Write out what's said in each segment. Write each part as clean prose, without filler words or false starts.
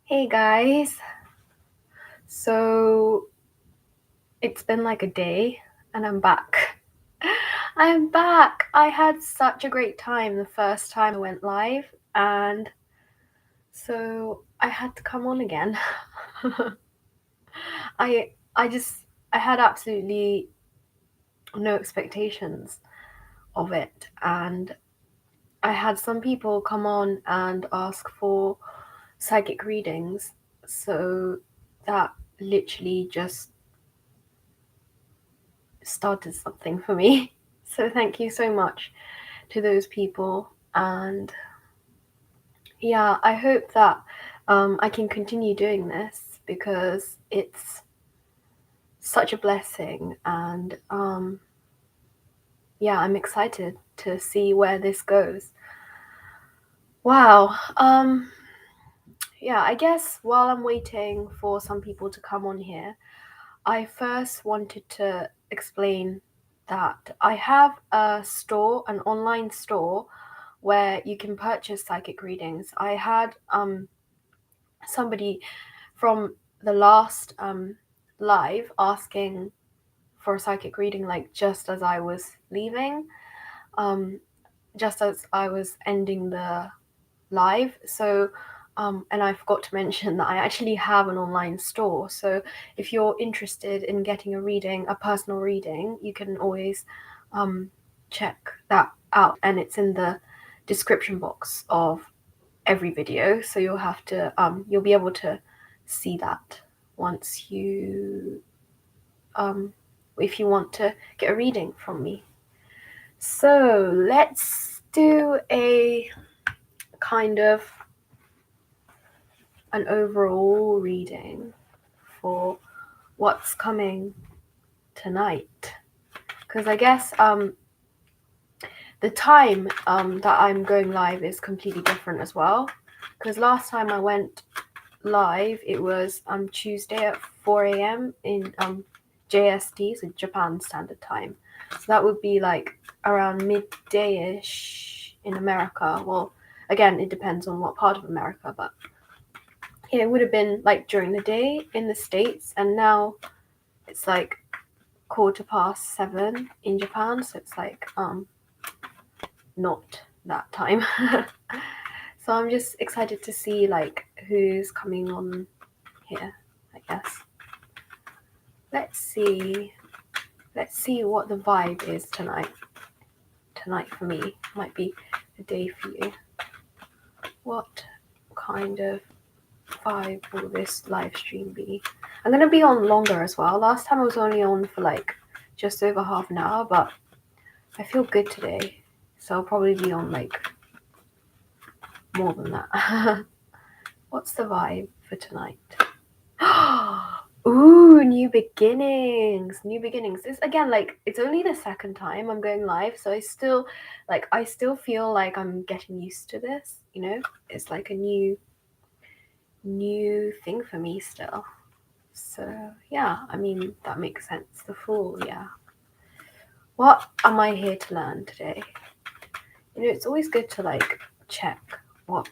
Hey guys, so it's been like a day and I'm back. I'm back. I had such a great time the first time I went live, and so I had to come on again. I I had absolutely no expectations of it, and I had some people come on and ask for psychic readings, so that literally just started something for me. So thank you so much to those people. And yeah, I hope that I can continue doing this because it's such a blessing. And yeah, I'm excited to see where this goes. Wow. Yeah, I guess while I'm waiting for some people to come on here, I first wanted to explain that I have a store, an online store, where you can purchase psychic readings. I had somebody from the last live asking for a psychic reading, like just as I was leaving, um, just as I was ending the live. So and I forgot to mention that I actually have an online store. So if you're interested in getting a reading, a personal reading, you can always check that out. And it's in the description box of every video. So you'll be able to see that once you, if you want to get a reading from me. So let's do a kind of an overall reading for what's coming tonight, because I guess the time that I'm going live is completely different as well, because last time I went live it was Tuesday at 4 a.m. in JST, so Japan Standard Time, so that would be like around midday-ish in America. Well, again, it depends on what part of America, but yeah, it would have been like during the day in the States, and now it's like 7:15 in Japan, so it's like not that time. So I'm just excited to see like who's coming on here, I guess. Let's see what the vibe is tonight. Tonight for me might be a day for you. What kind of vibe will this live stream be? I'm gonna be on longer as well. Last time I was only on for like just over half an hour, but I feel good today, so I'll probably be on like more than that. What's the vibe for tonight? Ooh, new beginnings. New beginnings. This again, like it's only the second time I'm going live, so I still feel like I'm getting used to this, you know? It's like a new thing for me still. So yeah, I mean that makes sense. The Fool, yeah. What am I here to learn today? You know, it's always good to like check what.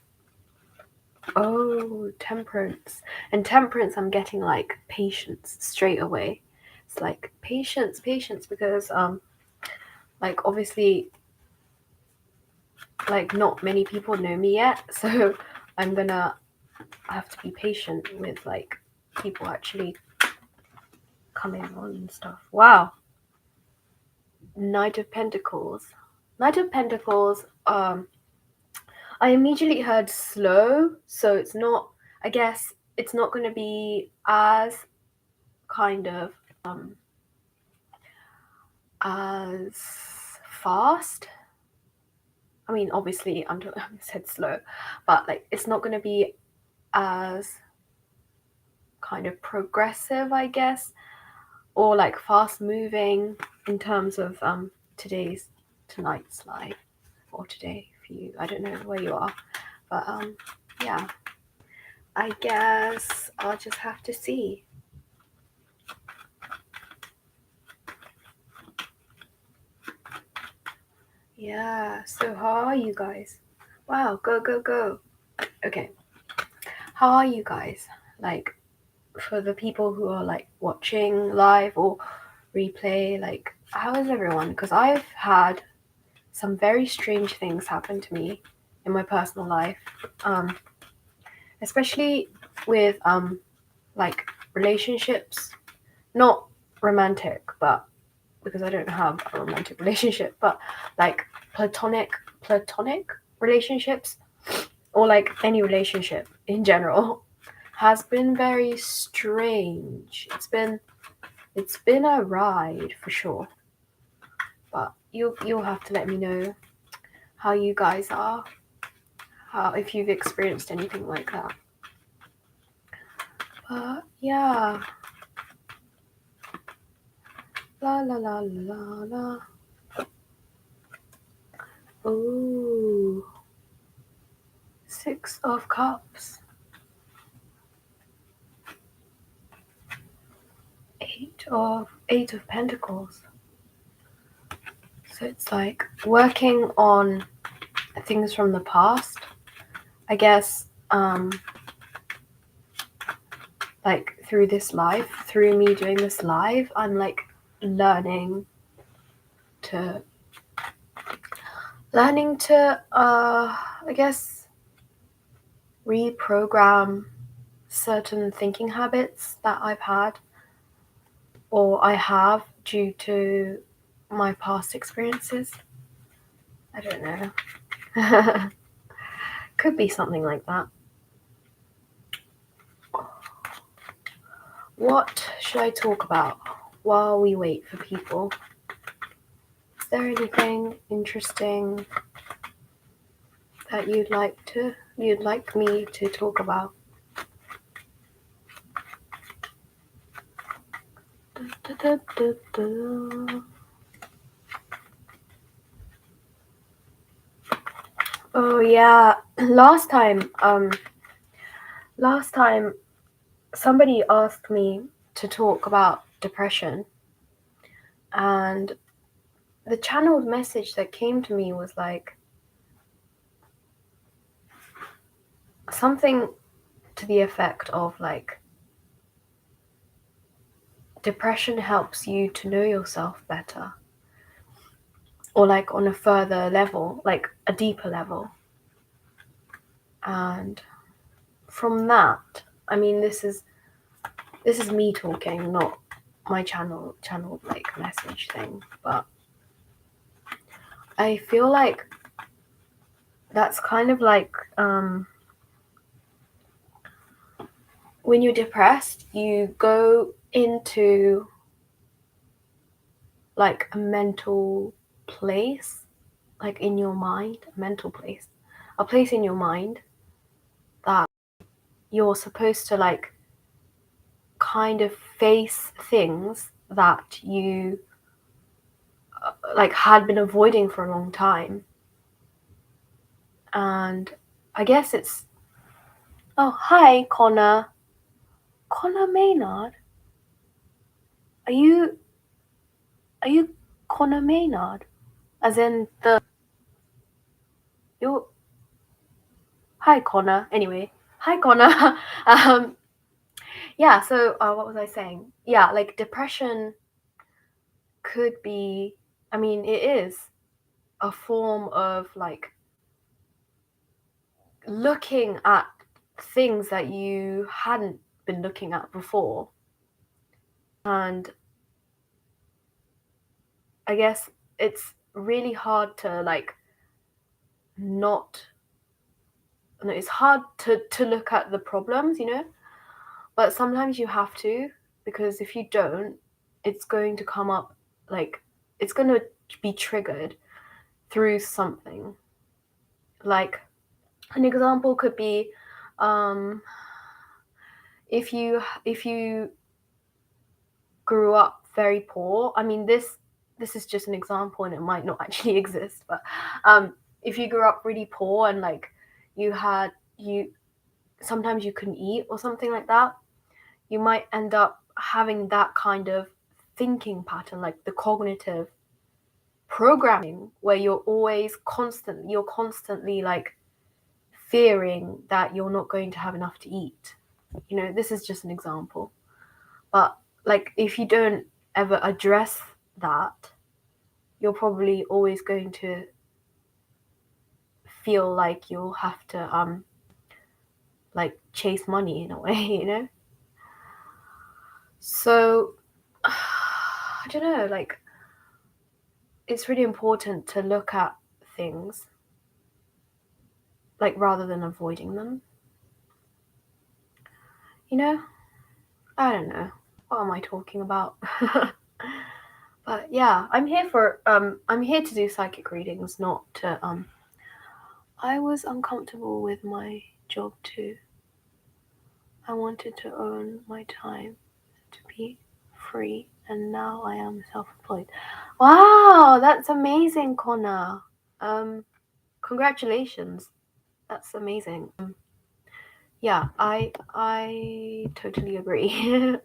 Oh, Temperance. And Temperance, I'm getting like patience straight away. It's like patience, because like obviously like not many people know me yet, so I'm gonna have to be patient with like people actually coming on and stuff. Wow. Knight of Pentacles. Knight of Pentacles, I immediately heard slow, so it's not, I guess it's not going to be as kind of as fast. I mean, obviously I said slow, but like it's not going to be as kind of progressive, I guess, or like fast moving in terms of tonight's live, or today for you. I don't know where you are, but yeah, I guess I'll just have to see. Yeah, so how are you guys? Wow, go, go, go. Okay. how are you guys? Like, for the people who are like watching live or replay, like, how is everyone? Because I've had some very strange things happen to me in my personal life, especially with like relationships, not romantic, but because I don't have a romantic relationship, but like platonic relationships, or like any relationship in general, has been very strange. It's been a ride for sure. But you'll have to let me know how you guys are, how, if you've experienced anything like that. But yeah. La la la la la. Ooh. 6 of Cups. 8 of Pentacles. So it's like working on things from the past. I guess like through this live, through me doing this live, I'm like learning to I guess reprogram certain thinking habits that I've had or I have due to my past experiences. I don't know. Could be something like that. What should I talk about while we wait for people? Is there anything interesting that you'd like me to talk about? Da, da, da, da. Oh yeah, last time somebody asked me to talk about depression, and the channeled message that came to me was like something to the effect of like, depression helps you to know yourself better, or like on a further level, like a deeper level. And from that, I mean, this is me talking, not my channel like message thing, but I feel like that's kind of like when you're depressed, you go into like a mental place, like in your mind, a mental place, a place in your mind that you're supposed to like kind of face things that you like had been avoiding for a long time. And I guess it's, oh hi Connor Maynard, are you Connor Maynard, as in the, you, hi Connor, anyway, hi Connor. Yeah, so what was I saying? Yeah, like depression could be, I mean, it is a form of like looking at things that you hadn't been looking at before. And I guess it's really hard to like not, no, it's hard to look at the problems, you know, but sometimes you have to, because if you don't, it's going to come up, like it's going to be triggered through something. Like an example could be if you grew up very poor. I mean, this is just an example and it might not actually exist, but if you grew up really poor and like you sometimes you couldn't eat or something like that, you might end up having that kind of thinking pattern, like the cognitive programming, where you're constantly like fearing that you're not going to have enough to eat. You know, this is just an example. But like, if you don't ever address that, you're probably always going to feel like you'll have to like chase money in a way, you know? So I don't know, like, it's really important to look at things like rather than avoiding them. You know? I don't know. What am I talking about? But yeah, I'm here to do psychic readings, not to I was uncomfortable with my job too. I wanted to own my time, to be free, and now I am self-employed. Wow, that's amazing, Connor. Congratulations. That's amazing. Yeah, I totally agree.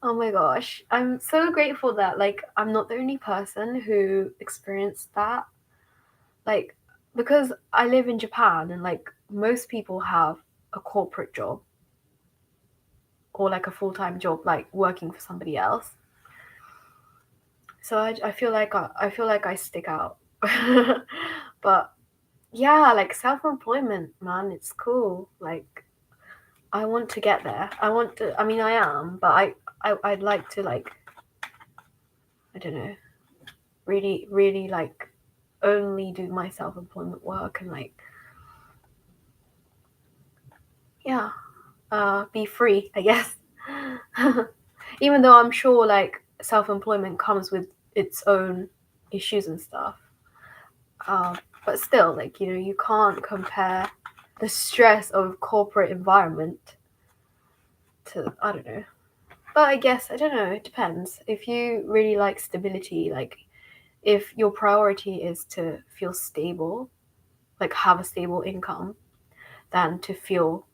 Oh my gosh. I'm so grateful that like I'm not the only person who experienced that. Like, because I live in Japan and like most people have a corporate job or like a full-time job, like working for somebody else. So I feel like I stick out. But yeah, like self-employment, man, it's cool. Like, I want to get there. I mean, I am, but I'd like to, like, I don't know, really, really, like, only do my self-employment work and, like, yeah, be free, I guess. Even though I'm sure, like, self-employment comes with its own issues and stuff. But still, like, you know, you can't compare the stress of corporate environment to, I don't know. But I guess, I don't know, it depends. If you really like stability, like if your priority is to feel stable, like have a stable income, than to feel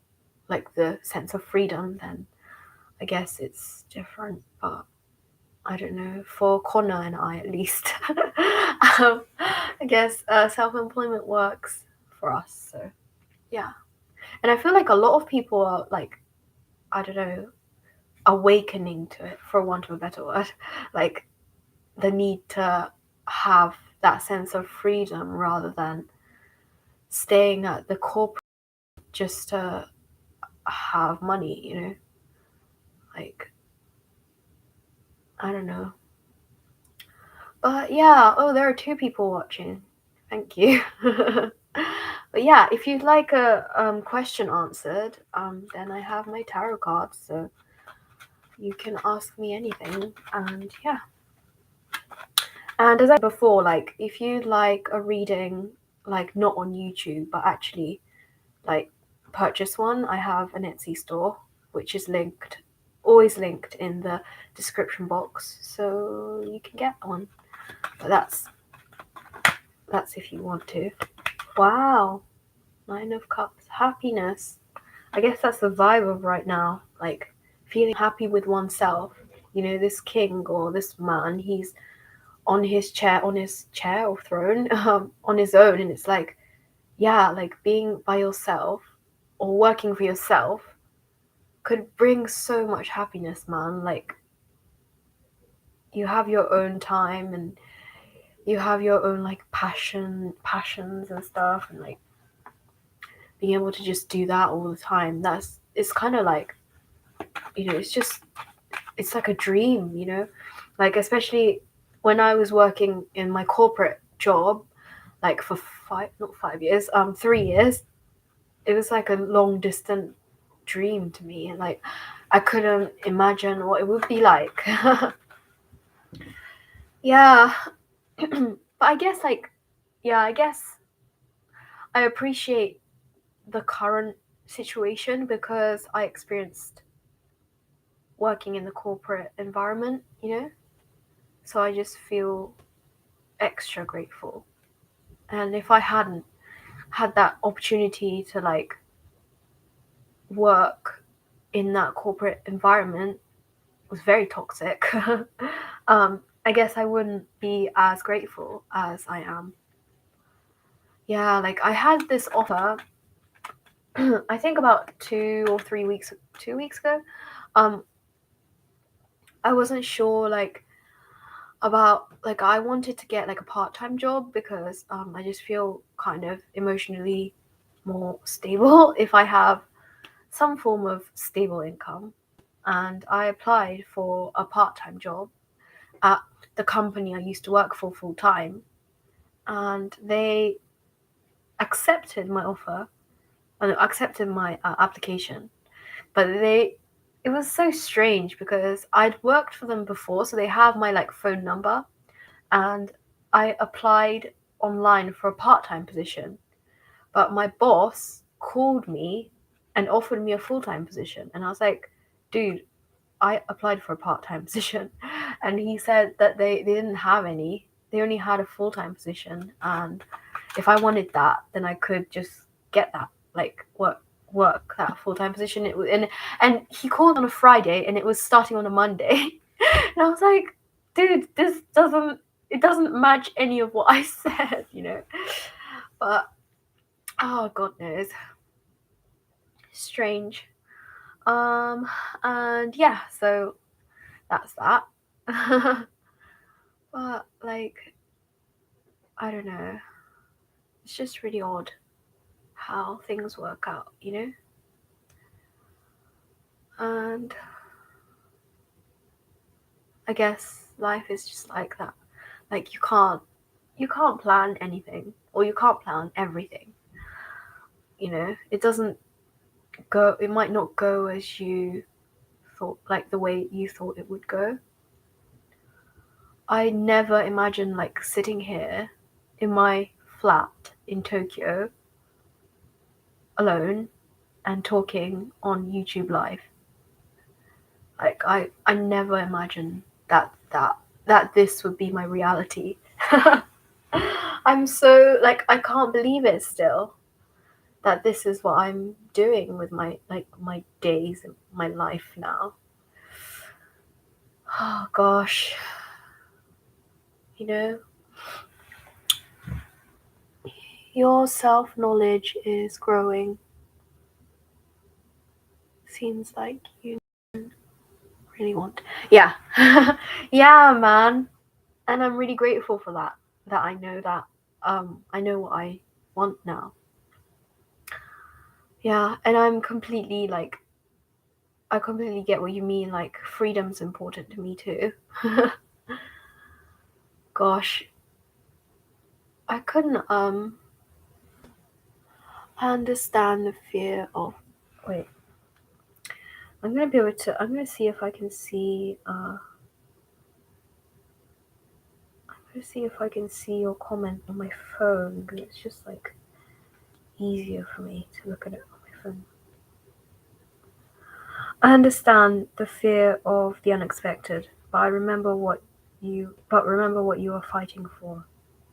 like the sense of freedom, then I guess it's different. But I don't know, for Connor and I at least, I guess self-employment works for us. So yeah. And I feel like a lot of people are like, I don't know, awakening to it, for want of a better word. Like, the need to have that sense of freedom rather than staying at the corporate just to have money, you know? Like, I don't know. But yeah, oh, there are 2 people watching. Thank you. But yeah, if you'd like a question answered, then I have my tarot cards, so you can ask me anything. And yeah. And as I said before, like, if you'd like a reading, like, not on YouTube, but actually, like, purchase one, I have an Etsy store, which is always linked in the description box, so you can get one. But that's if you want to. Wow. 9 of Cups. Happiness. I guess that's the vibe of right now. Like, feeling happy with oneself. You know, this king or this man, he's on his chair or throne, on his own, and it's like, yeah, like being by yourself or working for yourself could bring so much happiness, man. Like, you have your own time and you have your own like passions and stuff, and like being able to just do that all the time, it's kind of like, you know, it's like a dream, you know? Like, especially when I was working in my corporate job, like for 3 years, it was like a long distant dream to me, and like I couldn't imagine what it would be like. Yeah. But I guess, like, yeah, I guess I appreciate the current situation because I experienced working in the corporate environment, you know? So I just feel extra grateful. And if I hadn't had that opportunity to like work in that corporate environment, it was very toxic. I guess I wouldn't be as grateful as I am. Yeah, like I had this offer I think about 2 weeks ago, I wasn't sure about I wanted to get a part-time job because I just feel kind of emotionally more stable if I have some form of stable income. And I applied for a part-time job at the company I used to work for full-time, and they accepted my offer and accepted my application. But it was so strange because I'd worked for them before, so they have my phone number, and I applied online for a part-time position. But my boss called me and offered me a full-time position, and I was like, dude, I applied for a part-time position. And he said that they didn't have any. They only had a full-time position, and if I wanted that, then I could just get that, work that full-time position. It was, and he called on a Friday, and it was starting on a Monday. And I was like, dude, it doesn't match any of what I said, But oh, God knows, strange. And yeah, so that's that. But I don't know. It's just really odd how things work out, And I guess life is just like that. You can't plan anything, or you can't plan everything. It doesn't go. It might not go as you thought, the way you thought it would go. I never imagined sitting here in my flat in Tokyo alone and talking on YouTube Live. I never imagined that this would be my reality. I'm so I can't believe it still, that this is what I'm doing with my my days and my life now. Oh gosh. Your self-knowledge is growing. Seems like you really want. Yeah. Yeah, man. And I'm really grateful for that I know that I know what I want now. Yeah, and I completely get what you mean. Freedom's important to me too. Gosh, I couldn't understand the fear of. Wait, I'm gonna see if I can see. I'm gonna see if I can see your comment on my phone, because it's just easier for me to look at it on my phone. I understand the fear of the unexpected, but remember what you are fighting for.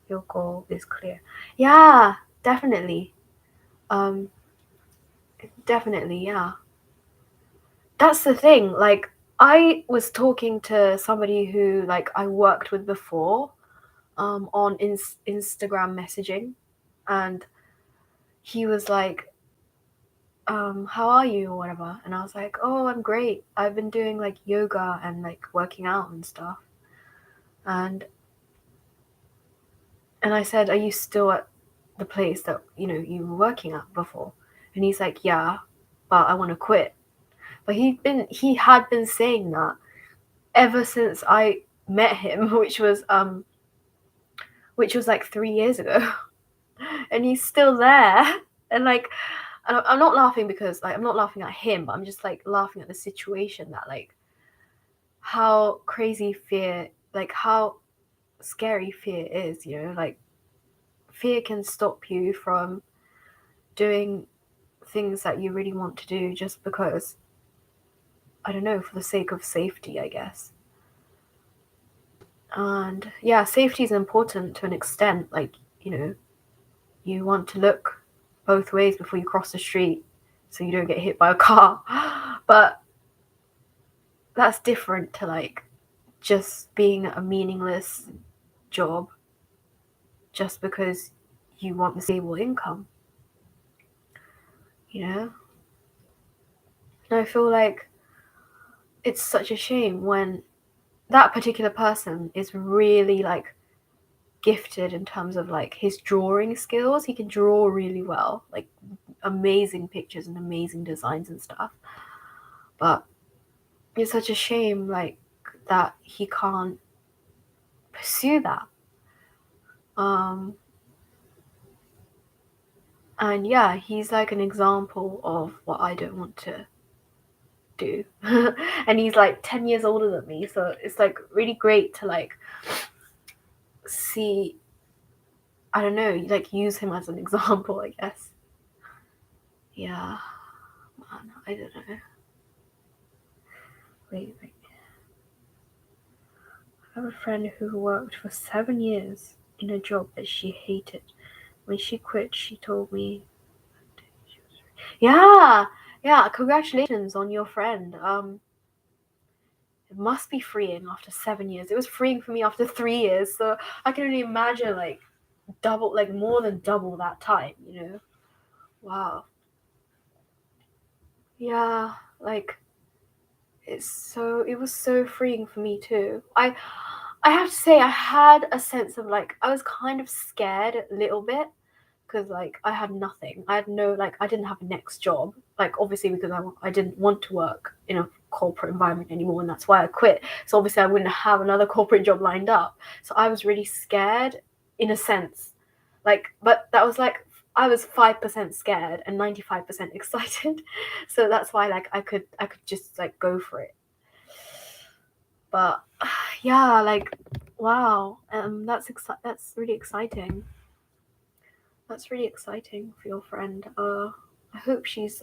Your goal is clear. Yeah, definitely. Definitely, yeah. That's the thing. I was talking to somebody who I worked with before, on Instagram messaging, and he was like, how are you, or whatever, and I was like, oh, I'm great. I've been doing yoga and working out and stuff, and I said, are you still at the place that you were working at before? And he's like, yeah, but I want to quit. But he had been saying that ever since I met him, which was 3 years ago. And he's still there. And I'm not laughing because I'm not laughing at him, but I'm just laughing at the situation, that how crazy fear, how scary fear is, fear can stop you from doing things that you really want to do, just because, I don't know, for the sake of safety, I guess. And yeah, safety is important to an extent. You want to look both ways before you cross the street so you don't get hit by a car. But that's different to just being a meaningless job just because you want the stable income. you know? And I feel like it's such a shame when that particular person is really like gifted in terms of like his drawing skills. He can draw really well, like amazing pictures and amazing designs and stuff. But it's such a shame like that he can't pursue that. And yeah, he's like an example of what I don't want to do. And he's like 10 years older than me, so it's like really great to like see, I don't know, like use him as an example, I guess. Yeah, man, I don't know. Wait. I have a friend who worked for 7 years in a job that she hated. When she quit, she told me, yeah, congratulations on your friend. It must be freeing after 7 years. It was freeing for me after 3 years, so I can only imagine like double, like more than double that time, you know? Wow. Yeah, like it was so freeing for me too. I have to say I had a sense of like I was kind of scared a little bit because like I had nothing. I had no like I didn't have a next job. Like obviously because I didn't want to work in a corporate environment anymore, and that's why I quit. So obviously I wouldn't have another corporate job lined up. So I was really scared in a sense. Like but that was like I was 5% scared and 95% excited. So that's why like I could just like go for it. But yeah, like wow, that's really exciting. That's really exciting for your friend. I hope she's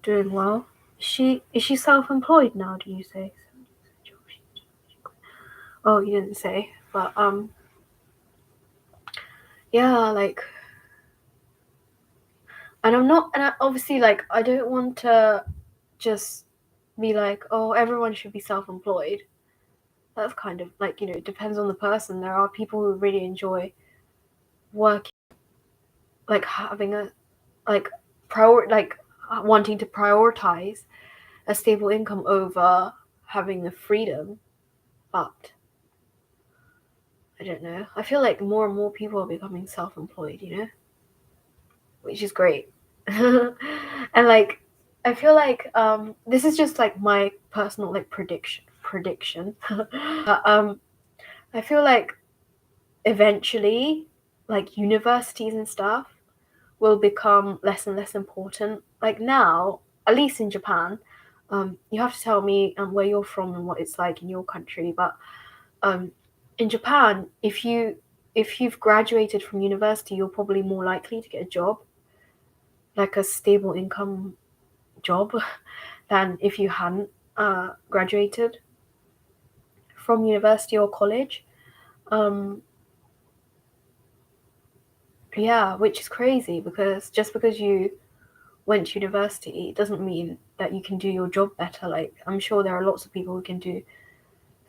doing well. Is she self-employed now? Do you say? Oh, you didn't say, but yeah, like, and obviously like I don't want to just be like, oh, everyone should be self-employed. That's kind of like, you know, it depends on the person. There are people who really enjoy working, like having a like wanting to prioritize a stable income over having the freedom. But I don't know. I feel like more and more people are becoming self-employed, you know, which is great. And like I feel like this is just like my personal like prediction. I feel like eventually like universities and stuff will become less and less important. Like now, at least in Japan, you have to tell me where you're from and what it's like in your country. But in Japan, if you've graduated from university, you're probably more likely to get a job, like a stable income job, than if you hadn't graduated from university or college. Yeah, which is crazy because just because you went to university doesn't mean that you can do your job better. Like I'm sure there are lots of people who can do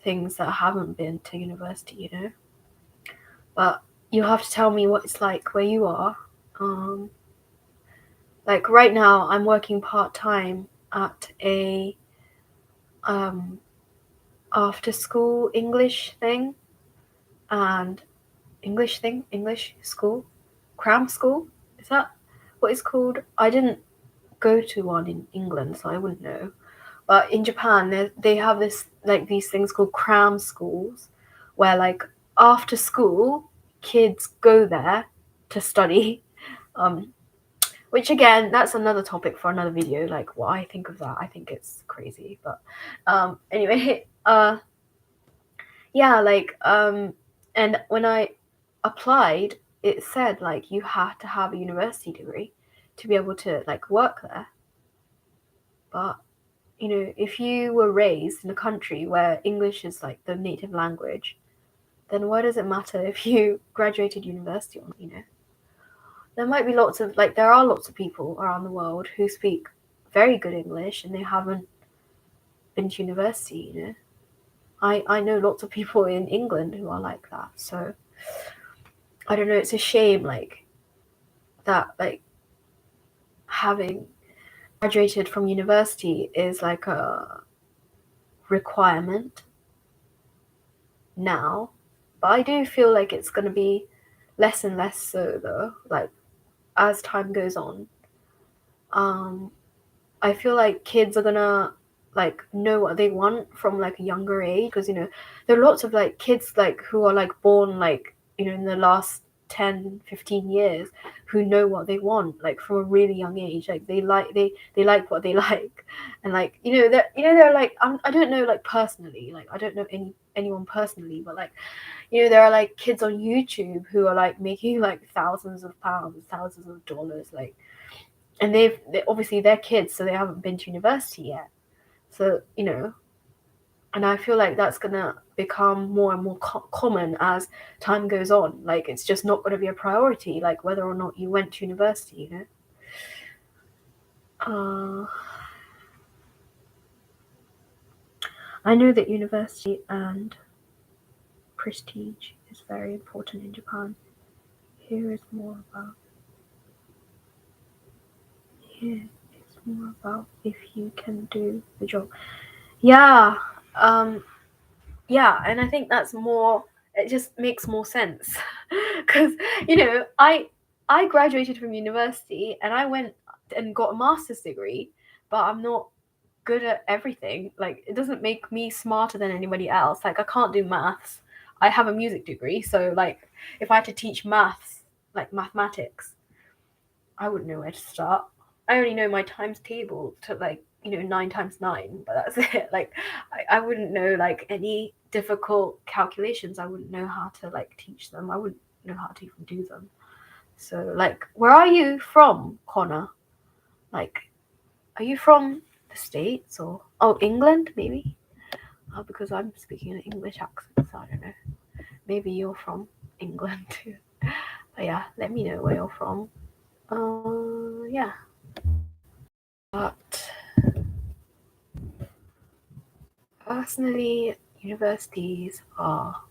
things that haven't been to university, you know. But you have to tell me what it's like where you are. Like right now, I'm working part-time at a after school English thing and English school, cram school. Is that what it's called? I didn't go to one in England, so I wouldn't know. But in Japan, they have this like these things called cram schools, where like after school, kids go there to study. Which again, that's another topic for another video. Like what I think of that, I think it's crazy. But anyway, yeah, like and when I applied, it said like you had to have a university degree to be able to like work there. But you know, if you were raised in a country where English is like the native language, then why does it matter if you graduated university or not, you know? There might be there are lots of people around the world who speak very good English and they haven't been to university, you know? I know lots of people in England who are like that. So I don't know, it's a shame like that, like having graduated from university is like a requirement now, but I do feel like it's going to be less and less so though, like as time goes on. I feel like kids are gonna like know what they want from like a younger age, because there are lots of like kids like who are like born like in the last 10-15 years who know what they want like from a really young age. Like they like what they like, and like they're like I don't know like personally, like I don't know anyone personally, but like there are like kids on YouTube who are like making like thousands of pounds, thousands of dollars, like, and they obviously they're kids, so they haven't been to university yet. So and I feel like that's gonna become more and more common as time goes on. Like it's just not going to be a priority, like whether or not you went to university. I know that university and prestige is very important in Japan. Here is more about if you can do the job. Yeah. Yeah, and I think that's more, it just makes more sense because I graduated from university and I went and got a master's degree, but I'm not good at everything. Like it doesn't make me smarter than anybody else. Like I can't do maths. I have a music degree, so like if I had to teach maths, like mathematics, I wouldn't know where to start. I only know my times table to like 9 times 9, but that's it. Like I wouldn't know like any difficult calculations. I wouldn't know how to like teach them. I wouldn't know how to even do them. So like, where are you from, Connor? Like, are you from the States or England maybe? Because I'm speaking an English accent, so I don't know. Maybe you're from England too. But yeah, let me know where you're from. Yeah. But personally, universities are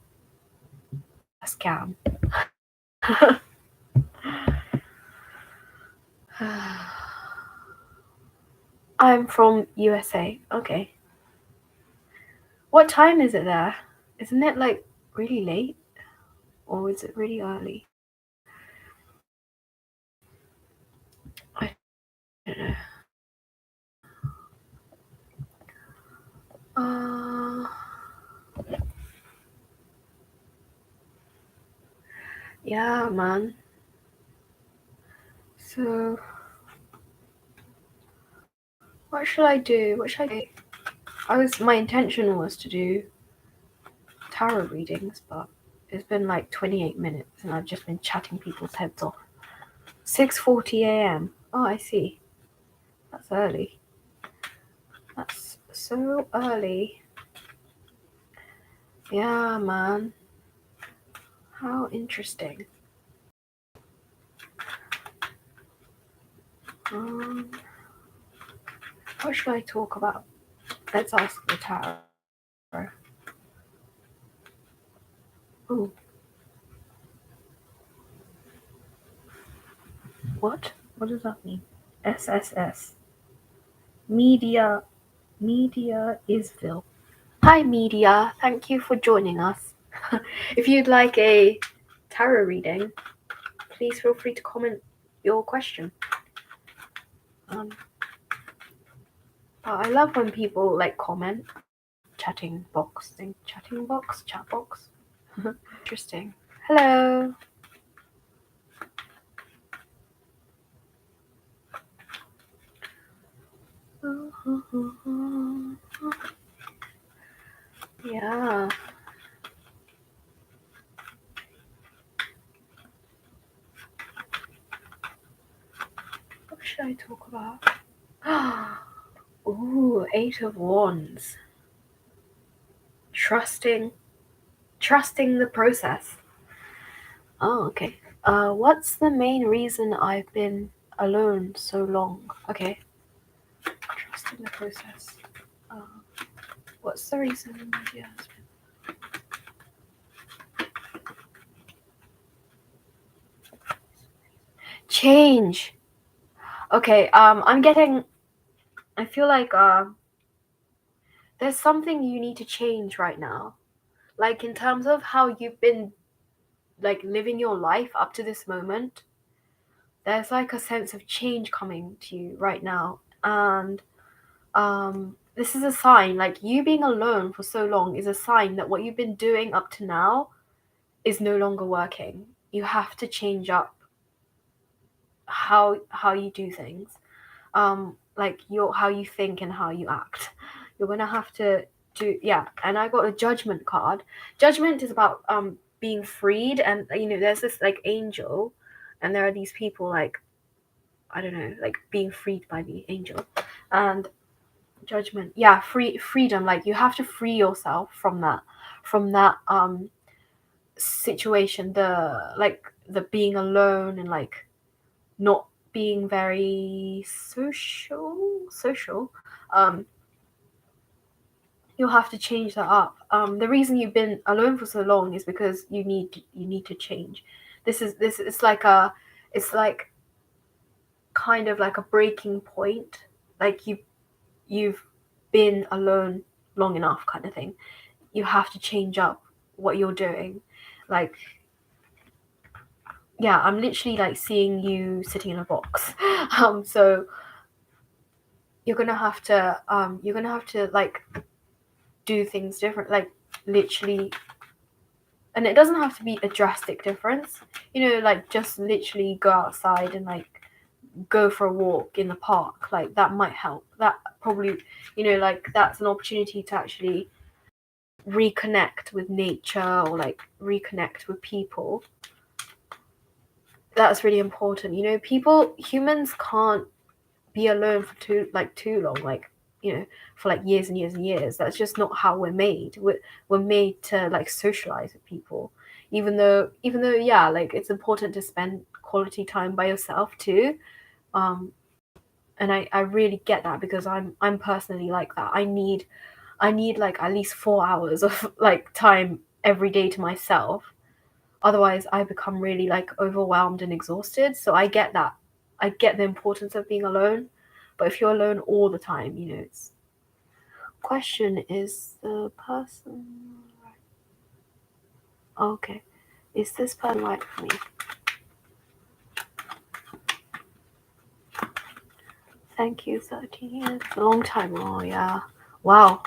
a scam. I'm from USA. Okay. What time is it there? Isn't it like really late? Or is it really early? I don't know. Yeah, man. So, what should I do? My intention was to do tarot readings, but it's been like 28 minutes and I've just been chatting people's heads off. 6:40 a.m. Oh, I see. That's early. That's so early. Yeah, man. How interesting. What should I talk about? Let's ask the tarot. Ooh. What? What does that mean? SSS. Media Isville. Hi, Media. Thank you for joining us. If you'd like a tarot reading, please feel free to comment your question. But I love when people like comment. Chat box. Interesting. Hello. Yeah. What should I talk about? Ooh, 8 of Wands. Trusting the process. Oh, okay. What's the main reason I've been alone so long? Okay. Trusting the process. What's the reason? Yeah. Change. Okay, I feel like there's something you need to change right now. Like in terms of how you've been like living your life up to this moment, there's like a sense of change coming to you right now. And this is a sign, like you being alone for so long is a sign that what you've been doing up to now is no longer working. You have to change up how you do things. Like how you think and how you act. You're gonna have to do, yeah. And I got a judgment card. Judgment is about being freed, and you know there's this like angel, and there are these people like, I don't know, like being freed by the angel. And judgment, yeah, freedom, like you have to free yourself from that situation, the being alone and like not being very social. um you'll have to change that up. The reason you've been alone for so long is because you need to change. This it's like it's like kind of like a breaking point. Like you've been alone long enough, kind of thing. You have to change up what you're doing. Like, yeah, I'm literally like seeing you sitting in a box. So you're gonna have to like do things different, like literally. And it doesn't have to be a drastic difference, you know, like just literally go outside and like go for a walk in the park. Like that might help. That probably, you know, like that's an opportunity to actually reconnect with nature or like reconnect with people. That's really important. You know, humans can't be alone for too long, like, you know, for like years and years and years. That's just not how we're made. We're made to like socialize with people. Even though yeah, like it's important to spend quality time by yourself too. And I really get that, because I'm personally like that. I need like at least 4 hours of like time every day to myself. Otherwise I become really like overwhelmed and exhausted. So I get that. I get the importance of being alone. But if you're alone all the time, you know, it's question, is the person right? Okay. Is this person right for me? Thank you. 13 years. A long time. Oh yeah. Wow.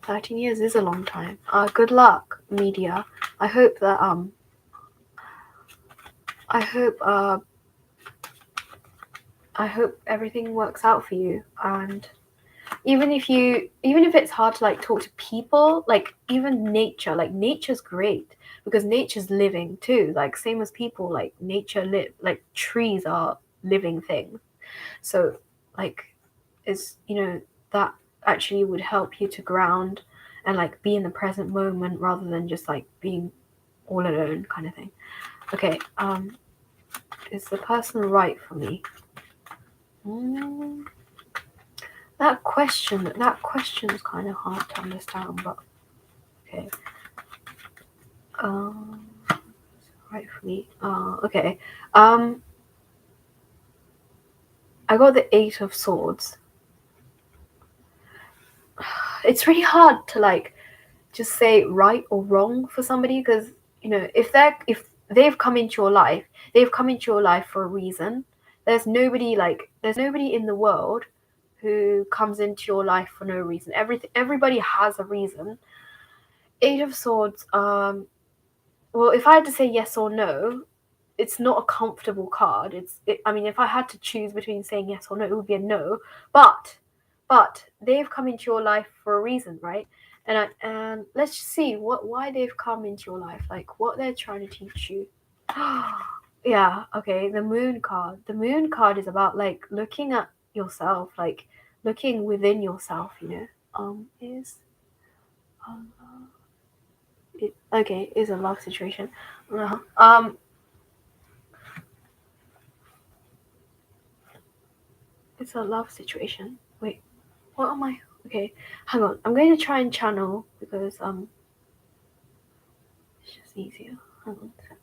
13 years is a long time. Good luck, media. I hope that I hope I hope everything works out for you. And even if it's hard to like talk to people, like even nature, like nature's great, because nature's living too. Like same as people, like nature live, like trees are living things. So like is, you know, that actually would help you to ground and like be in the present moment rather than just like being all alone kind of thing. Okay, is the person right for me? Mm, that question is kind of hard to understand, but okay. Right for me. Okay. I got the Eight of Swords. It's really hard to like just say right or wrong for somebody, because you know if they've come into your life, they've come into your life for a reason. There's nobody in the world who comes into your life for no reason. Everybody has a reason. Eight of Swords. Well, if I had to say yes or no, it's not a comfortable card. I mean, if I had to choose between saying yes or no, it would be a no. But they've come into your life for a reason, right? And let's see why they've come into your life, like what they're trying to teach you. Yeah, okay. The Moon card. The Moon card is about like looking at yourself, like looking within yourself. You know, is okay. Is a love situation. It's a love situation. Wait, what am I? Okay, hang on. I'm going to try and channel because it's just easier. Hang on a sec.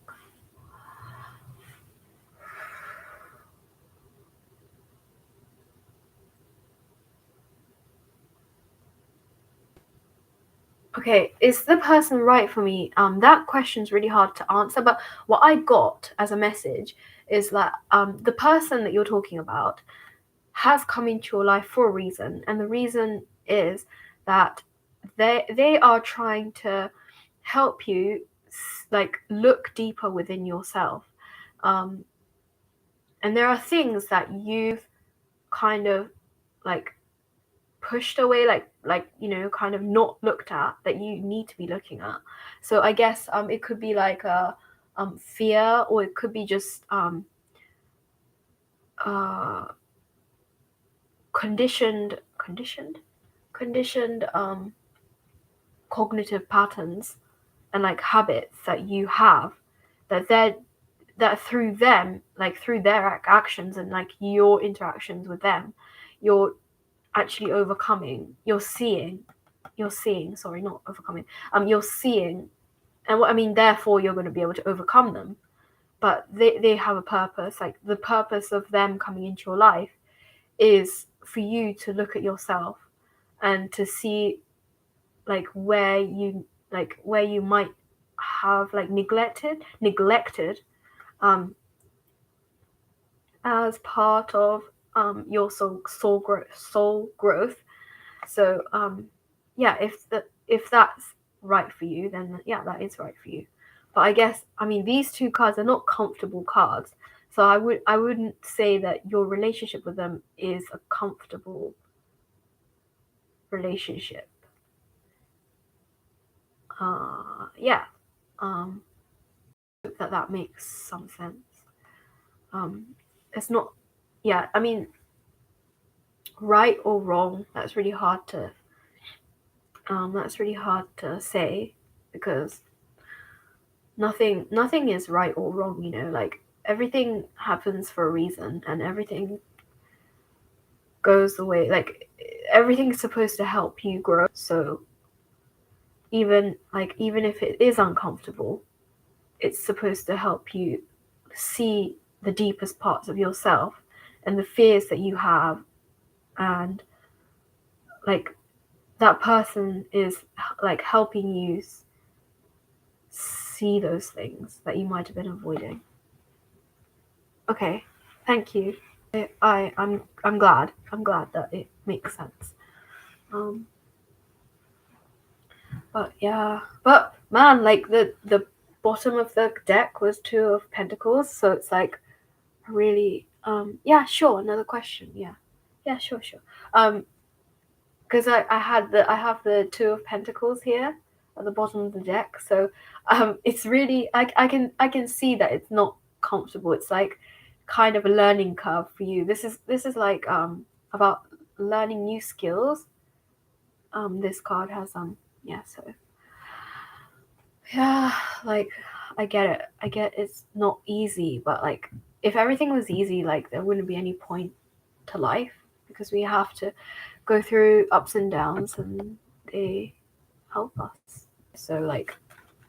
Okay, is the person right for me? That question's really hard to answer, but what I got as a message is that the person that you're talking about has come into your life for a reason, and the reason is that they are trying to help you like look deeper within yourself, and there are things that you've kind of like pushed away, like you know, kind of not looked at, that you need to be looking at. So I guess it could be like a fear, or it could be just uh conditioned cognitive patterns and like habits that you have, that through them, like through their actions and like your interactions with them, you're actually overcoming, you're seeing, sorry, not overcoming, you're seeing, and what I mean, therefore you're going to be able to overcome them. But they have a purpose. Like the purpose of them coming into your life is for you to look at yourself and to see like where you might have like neglected as part of your soul growth. So yeah, if that's right for you, then yeah, that is right for you. But I guess, I mean, these two cards are not comfortable cards, so I wouldn't say that your relationship with them is a comfortable relationship. Yeah. Hope that makes some sense. It's not, yeah, I mean, right or wrong, that's really hard to say, because nothing is right or wrong, you know, like everything happens for a reason, and everything goes the way, like everything's supposed to help you grow. So even if it is uncomfortable, it's supposed to help you see the deepest parts of yourself and the fears that you have, and like that person is like helping you see those things that you might have been avoiding. Okay, thank you. I'm glad that it makes sense. Um, but yeah, but man, like the bottom of the deck was Two of Pentacles, so it's like really yeah, sure, another question. Yeah, sure. Because I have the Two of Pentacles here at the bottom of the deck, so it's really, I can see that it's not comfortable. It's like kind of a learning curve for you. This is like about learning new skills. This card has yeah, so yeah, like I get it. I get it's not easy, but like if everything was easy, like there wouldn't be any point to life, because we have to go through ups and downs, and they help us. So like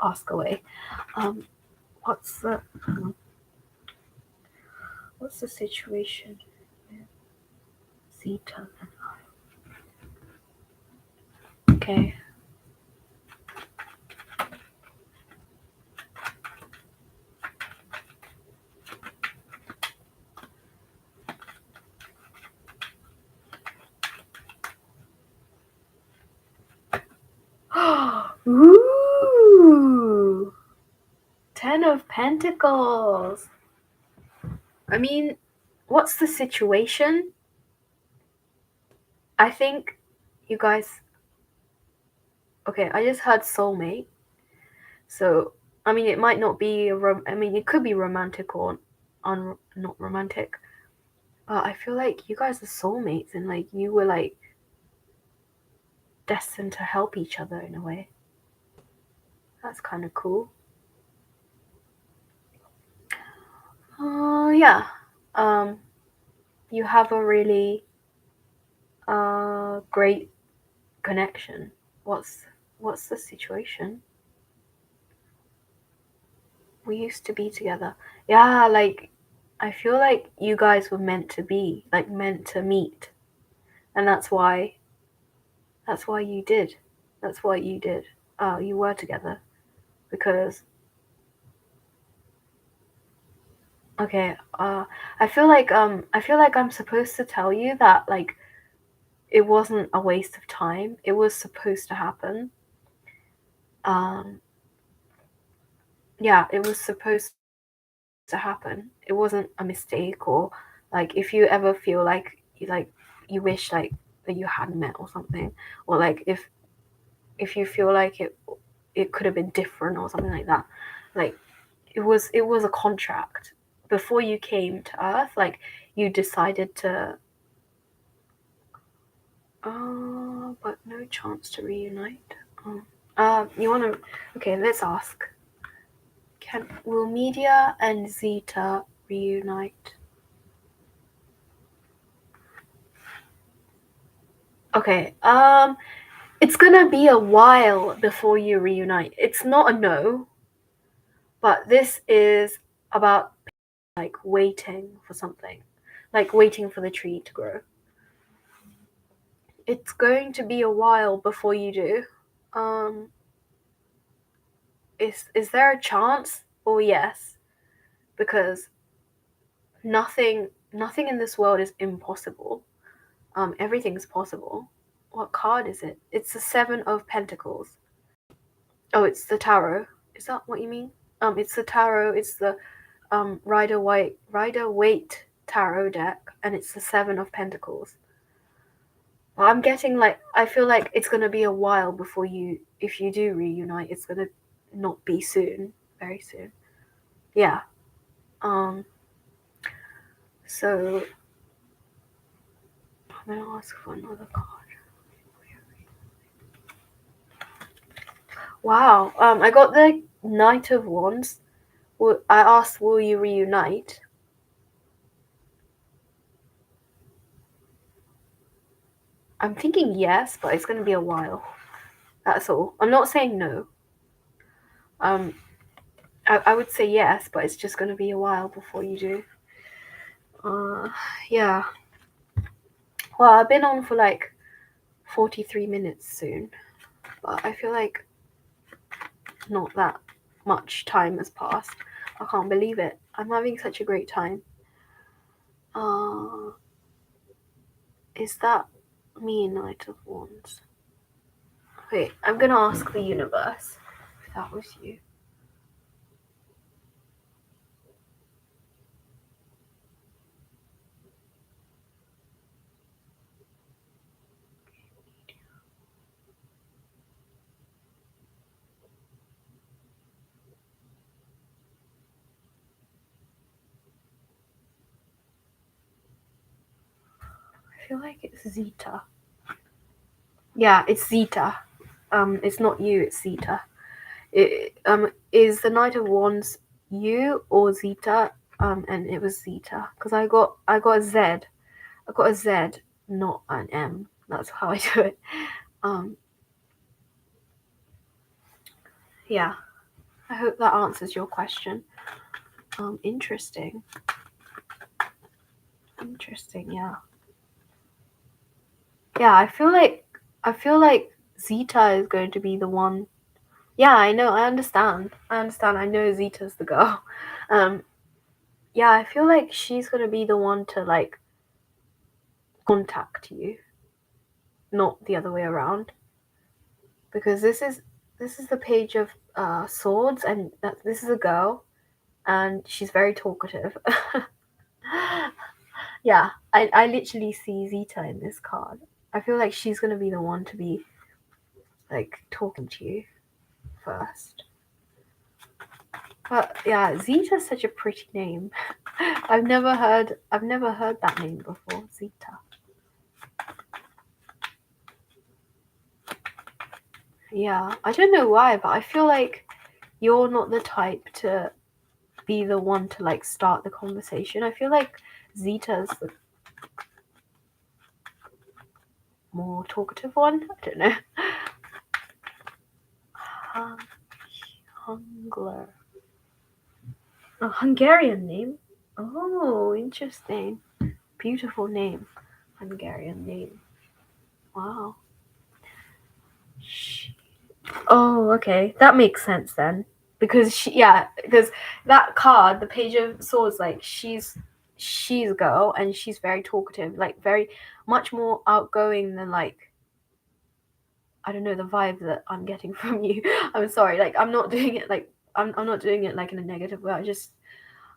ask away. What's the situation with Zeta and I? Okay. Ooh, 10 of Pentacles. I mean, what's the situation? I think you guys. Okay, I just heard soulmate. So, I mean, it might not be I mean, it could be romantic or not romantic. But I feel like you guys are soulmates, and like you were like destined to help each other in a way. That's kind of cool. Yeah. You have a really great connection. What's the situation? We used to be together. Yeah, like I feel like you guys were meant to be, like meant to meet. And that's why you did. That's what you did. you were together, because okay, I feel like I'm supposed to tell you that like it wasn't a waste of time. It was supposed to happen. Yeah, it was supposed to happen. It wasn't a mistake, or like if you ever feel like you wish like that you hadn't met or something, or like if you feel like it could have been different or something like that, like it was a contract before you came to Earth. Like you decided to but no chance to reunite. You want to, okay, let's ask, will Media and Zeta reunite? Okay, it's gonna be a while before you reunite. It's not a no, but this is about like waiting for something, like waiting for the tree to grow. It's going to be a while before you do. Is there a chance? Oh yes, because nothing in this world is impossible. Everything's possible. What card is it? It's the Seven of Pentacles. Oh, it's the tarot. Is that what you mean? It's the tarot. It's the Rider-Waite tarot deck, and it's the Seven of Pentacles. Well, I'm getting like, I feel like it's gonna be a while before you, if you do reunite, it's gonna not be soon, very soon. Yeah. So I'm gonna ask for another card. Wow. I got the Knight of Wands. I asked, will you reunite? I'm thinking yes, but it's gonna be a while. That's all. I'm not saying no. I would say yes, but it's just gonna be a while before you do. Yeah. Well, I've been on for like 43 minutes soon, but I feel like not that much time has passed. I can't believe it. I'm having such a great time. Is that me, Knight of Wands? Wait, I'm gonna ask the universe if that was you. I feel like it's Zeta. Yeah, it's Zeta. It's not you, it's Zeta. Is the Knight of Wands you or Zeta? And it was Zeta because I got a Z. I got a Z, not an M. That's how I do it. Yeah. I hope that answers your question. Interesting. Yeah. Yeah, I feel like Zeta is going to be the one. Yeah, I know. I understand. I know Zeta's the girl. Yeah, I feel like she's gonna be the one to like contact you, not the other way around. Because this is the Page of Swords, and this is a girl, and she's very talkative. Yeah, I literally see Zeta in this card. I feel like she's gonna be the one to be like talking to you first. But yeah, Zeta's such a pretty name. I've never heard that name before, Zeta. Yeah, I don't know why, but I feel like you're not the type to be the one to like start the conversation. I feel like Zeta's the more talkative one. I don't know. Hungler. A Hungarian name. Oh, interesting. Beautiful name. Hungarian name. Wow. Oh, okay. That makes sense then. Because because that card, the Page of Swords, like she's a girl and she's very talkative, like very much more outgoing than like, I don't know, the vibe that I'm getting from you. I'm sorry, like I'm not doing it like I'm not doing it like in a negative way.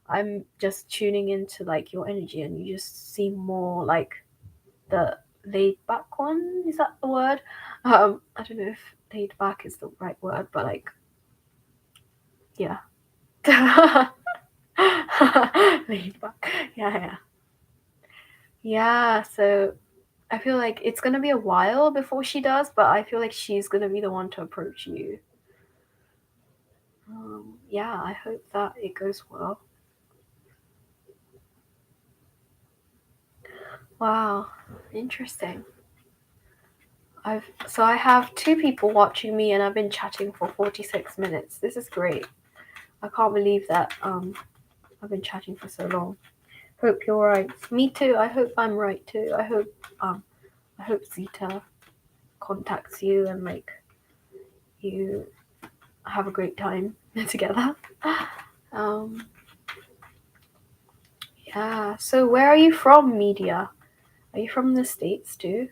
I'm just tuning into like your energy, and you just seem more like the laid back one. Is that the word? I don't know if laid back is the right word, but like, yeah. Laid back. Yeah. Yeah, so I feel like it's gonna be a while before she does, but I feel like she's gonna be the one to approach you. Yeah, I hope that it goes well. Wow, interesting. I have two people watching me, and I've been chatting for 46 minutes. This is great. I can't believe that I've been chatting for so long. Hope you're right. Me too. I hope I'm right too. I hope Zita contacts you and like you have a great time together. Um, yeah. So where are you from, Media? Are you from the States too?